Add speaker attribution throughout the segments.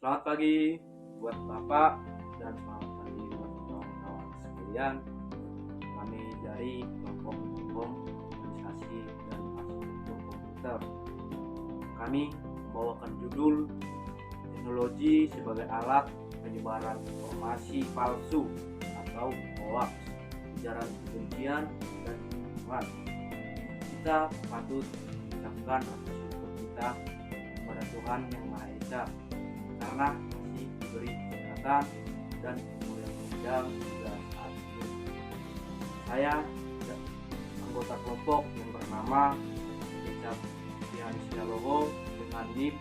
Speaker 1: Selamat pagi buat Bapak dan selamat pagi buat kawan-kawan sekalian. Kami dari kelompok hukum organisasi dan arsitektur komputer. Kami membawakan judul teknologi sebagai alat penyebaran informasi palsu atau hoax, ujaran kebencian dan kebohongan. Kita patut mengucapkan rasa syukur kita kepada Tuhan Yang Maha Esa karena masih diberi kesehatan dan umur yang panjang hingga saat ini. Saya anggota kelompok yang bernama Kecap Pianisnya Logo dengan NIM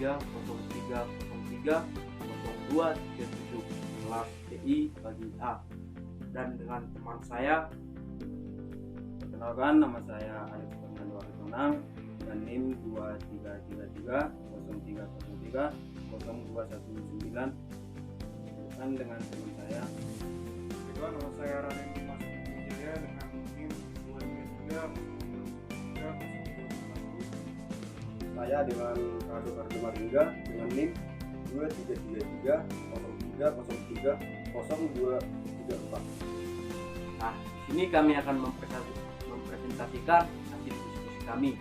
Speaker 1: 2333030300237 kelas TI bagi A, dan dengan teman saya.
Speaker 2: Perkenalkan, nama saya Alex Fernando Aritonang dengan NIM 233303030219 dengan teman saya.
Speaker 3: Kedua, nama saya Raden Mas Wijaya dengan NIM 233030221.
Speaker 2: Saya dengan Rado Kardo Maringga dengan NIM 233303030234.
Speaker 1: Nah, di sini kami akan mempresentasikan hasil diskusi kami.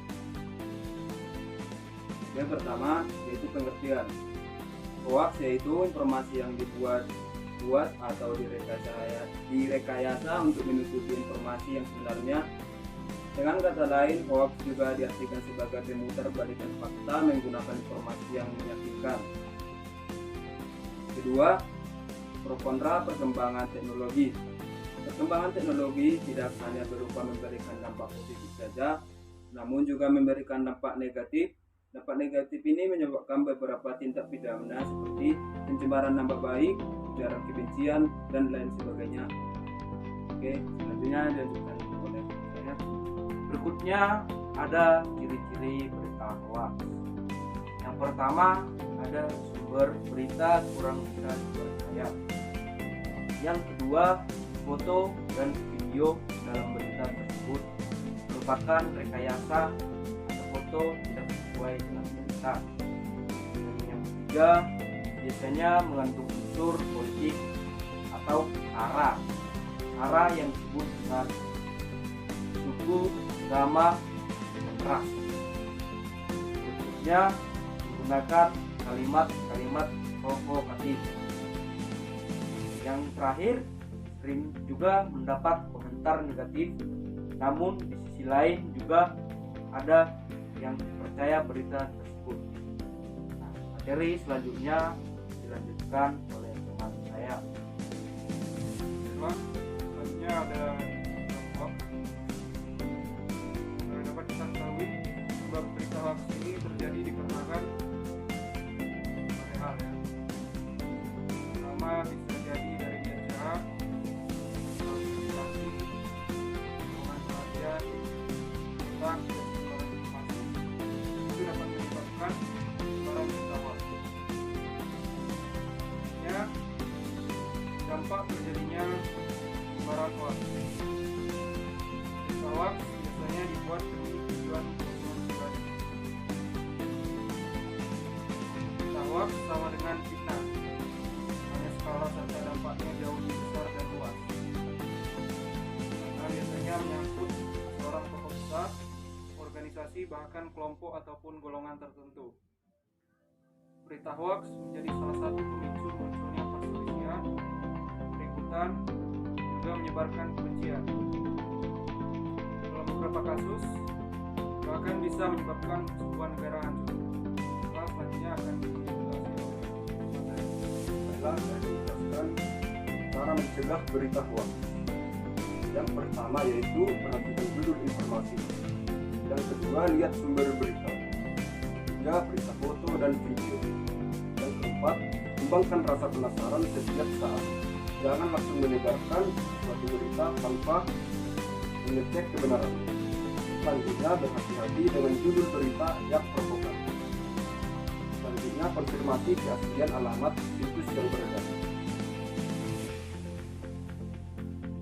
Speaker 2: Yang pertama yaitu pengertian. Hoax yaitu informasi yang dibuat atau direkayasa untuk menutupi informasi yang sebenarnya. Dengan kata lain, hoax juga diartikan sebagai pemutarbalikan fakta menggunakan informasi yang meyakinkan. Kedua, pro kontra perkembangan teknologi. Perkembangan teknologi tidak hanya berupa memberikan dampak positif saja, namun juga memberikan dampak negatif. Dampak negatif ini menyebabkan beberapa tindak pidana seperti pencemaran nama baik, ujaran kebencian, dan lain sebagainya. Oke, selanjutnya dilanjutkan oleh saya.
Speaker 1: Berikutnya ada ciri-ciri berita hoax. Yang pertama, ada sumber berita kurang bisa dipercaya. Yang kedua, foto dan video dalam berita tersebut merupakan rekayasa atau foto tidak sesuai dengan berita. Dan yang ketiga, biasanya mengandung unsur politik atau sara yang disebut dengan suku, agama, dan ras. Berikutnya, menggunakan kalimat-kalimat provokatif. Yang terakhir, sering juga mendapat komentar negatif, namun di sisi lain juga ada yang percaya berita tersebut. Nah, materi selanjutnya dilanjutkan oleh teman saya.
Speaker 3: Selanjutnya ada hoax. Dapat kita ketahui sebab berita hoax ini terjadi dikarenakan banyak hal ya. Pertama, bisa jadi dari niat jahat, manipulasi, hubungan perhatian, tentang penyebaran informasi. Itu dapat menyebabkan penyebaran berita hoax. Ya, dampak terjadinya penyebaran hoax. Berita hoax biasanya dibuat demi tujuan keuntungan pribadi. Berita hoax sama dengan fitnah, hanya skala serta dampaknya jauh lebih besar dan luas. Karena biasanya menyangkut seorang tokoh besar, organisasi, bahkan kelompok ataupun golongan tertentu. Berita hoax menjadi salah satu pemicu munculnya perselisihan, keributan, juga menyebarkan kebencian. Dalam beberapa kasus, bahkan bisa menyebabkan sebuah negara hancur. Nah, selanjutnya akan dijelaskan oleh materi.
Speaker 2: Baiklah, saya jelaskan cara mencegah berita hoax. Yang pertama yaitu perhatikan judul informasi. Yang kedua, lihat sumber berita. Ketiga, periksa foto dan video. Yang keempat, kembangkan rasa penasaran setiap saat. Jangan langsung menyebarkan suatu berita tanpa mengecek kebenaran. Selanjutnya, berhati-hati dengan judul berita yang provokatif. Selanjutnya, konfirmasi keaslian alamat situs yang beredar.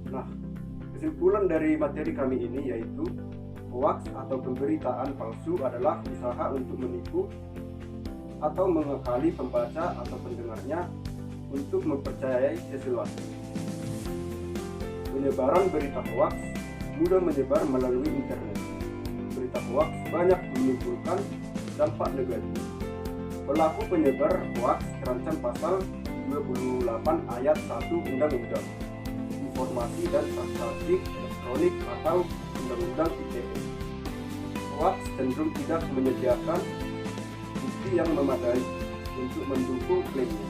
Speaker 2: Nah, kesimpulan dari materi kami ini yaitu hoax atau pemberitaan palsu adalah usaha untuk menipu, atau mengakali pembaca atau pendengarnya untuk mempercayai sesuatu. Penyebaran berita hoaks mudah menyebar melalui internet. Berita hoaks banyak menimbulkan dampak negatif. Pelaku penyebar hoaks terancam pasal 28 ayat 1 Undang-Undang Informasi dan Transaksi Elektronik atau Undang-Undang ITE. Hoaks cenderung tidak menyediakan bukti yang memadai untuk mendukung klaimnya.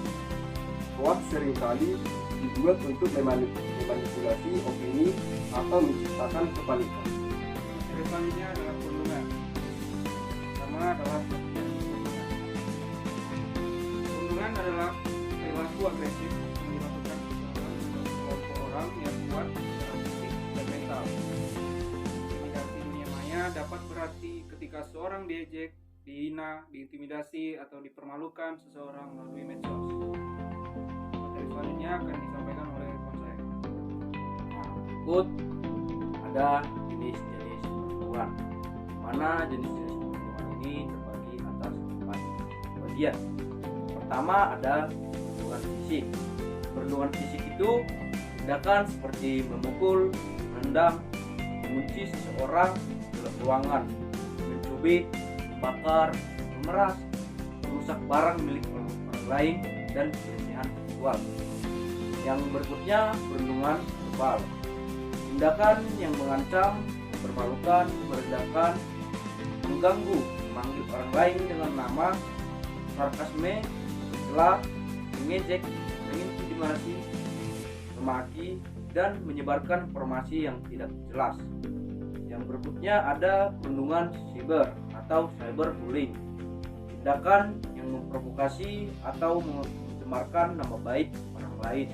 Speaker 2: Hoaks seringkali dibuat untuk memanipulasi opini atau menciptakan kepanikan.
Speaker 3: Materi selanjutnya adalah perundungan. Pertama adalah perundungan. Perundungan adalah perilaku agresif yang dilakukan seseorang atau sekelompok orang yang kuat secara fisik dan mental. Intimidasi dunia maya dapat berarti ketika seorang diejek, dihina, diintimidasi, atau dipermalukan seseorang melalui medsos. Materi selanjutnya akan disampaikan oleh rekan saya.
Speaker 1: Berikut ada jenis-jenis perundungan. Mana jenis-jenis perundungan ini terbagi atas 4 bagian. Pertama ada perundungan fisik. Perundungan fisik itu tindakan seperti memukul, menendang, mengunci seseorang dalam ruangan, mencubit, membakar, memeras, merusak barang milik orang lain, dan pelecehan seksual. Yang berikutnya perundungan verbal. Tindakan yang mengancam, mempermalukan, merendahkan, mengganggu, memanggil orang lain dengan nama, sarkasme, mencela, mengejek, mengintimidasi, memaki, dan menyebarkan informasi yang tidak jelas. Yang berikutnya ada perundungan siber atau cyberbullying. Tindakan yang memprovokasi atau mencemarkan nama baik orang lain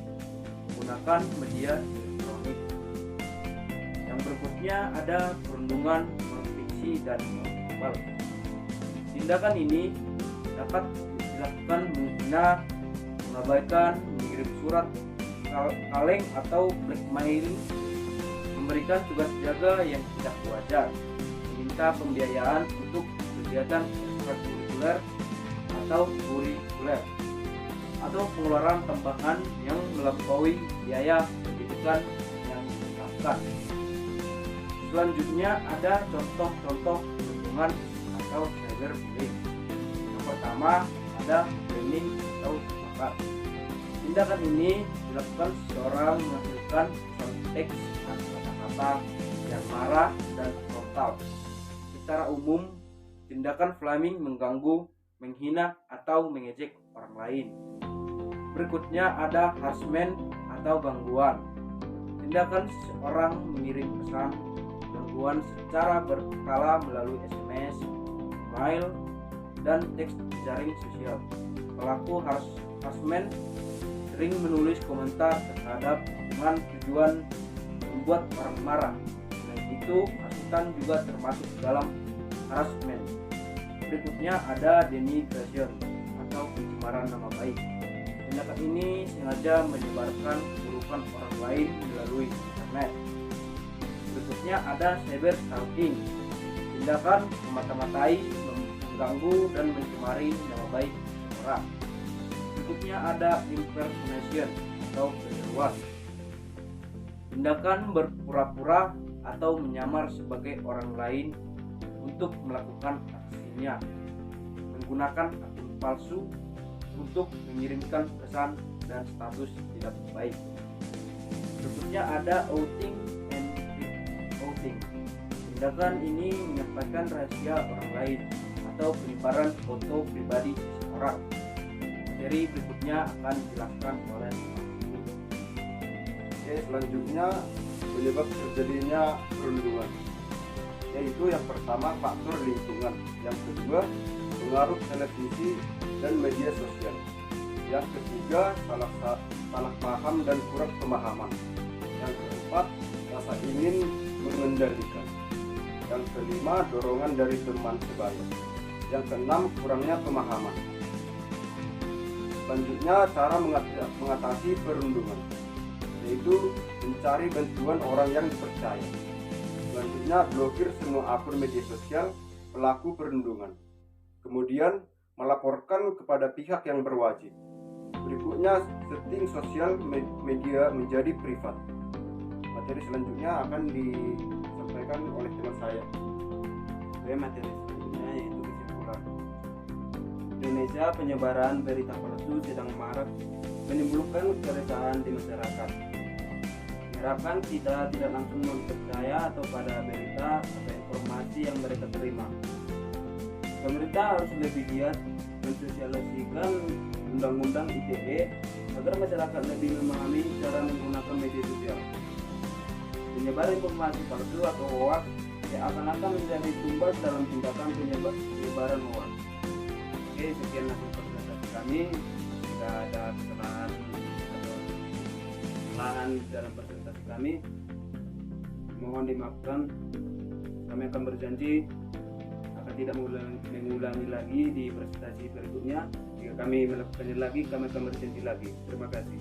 Speaker 1: menggunakan media elektronik. Yang berikutnya ada perundungan non-fiksi dan verbal. Tindakan ini dapat dilakukan menghina, mengabaikan, mengirim surat kaleng atau blackmail, memberikan tugas jaga yang tidak wajar, meminta pembiayaan untuk kegiatan ekstrakurikuler atau kurikuler, atau pengeluaran tambahan yang melampaui biaya pendidikan yang ditetapkan. Selanjutnya ada contoh-contoh perundungan atau cyberbullying. Yang pertama ada bullying atau makar. Tindakan ini dilakukan seseorang menghasilkan pesan teks atau kata-kata yang marah dan frontal. Secara umum, tindakan flaming mengganggu, menghina, atau mengejek orang lain. Berikutnya ada harassment atau gangguan. Tindakan seseorang mengirim pesan gangguan secara berkala melalui SMS, email, dan teks jaring sosial. Pelaku harassment sering menulis komentar terhadap dengan tujuan membuat orang marah. Selain itu, hasutan juga termasuk dalam harassment. Berikutnya ada denigration atau pencemaran nama baik. Tindakan ini sengaja menyebarkan keburukan orang lain melalui internet. Berikutnya ada cyber stalking. Tindakan memata-matai, mengganggu, dan mencemari nama baik orang. Berikutnya ada impersonation atau peniruan. Tindakan berpura-pura atau menyamar sebagai orang lain untuk melakukan aksinya, menggunakan akun palsu untuk mengirimkan pesan dan status tidak baik. Berikutnya ada outing and outing. Tindakan ini menyampaikan rahasia orang lain atau penyebaran foto pribadi seseorang. Materi berikutnya akan dijelaskan oleh
Speaker 2: selanjutnya penyebab terjadinya perundungan, yaitu yang pertama faktor lingkungan, yang kedua pengaruh televisi dan media sosial, yang ketiga salah paham dan kurang pemahaman, yang keempat rasa ingin mengendalikan, yang kelima dorongan dari teman sebaya, yang keenam kurangnya pemahaman. Selanjutnya cara mengatasi perundungan, yaitu mencari bantuan orang yang dipercaya. Selanjutnya blokir semua akun media sosial pelaku perundungan. Kemudian melaporkan kepada pihak yang berwajib. Berikutnya, setting sosial media menjadi privat. Materi selanjutnya akan disampaikan oleh teman saya.
Speaker 1: Oke, materi selanjutnya yaitu kesimpulan. Indonesia, penyebaran berita palsu sedang marak menimbulkan keresahan di masyarakat. Diharapkan kita tidak langsung percaya atau pada berita atau informasi yang mereka terima. Pemerintah harus lebih giat mensosialisasikan undang-undang ITE agar masyarakat lebih memahami cara menggunakan media sosial. Penyebar informasi palsu atau hoax akan menjadi tumbal dalam tindakan penyebaran hoax. Oke, sekian hasil presentasi kami. Jika ada kesalahan atau kesalahan dalam presentasi kami, mohon dimaafkan. Kami akan berjanji akan tidak mengulangi lagi di presentasi berikutnya. Jika kami melakukannya lagi, kami akan berjanji lagi. Terima kasih.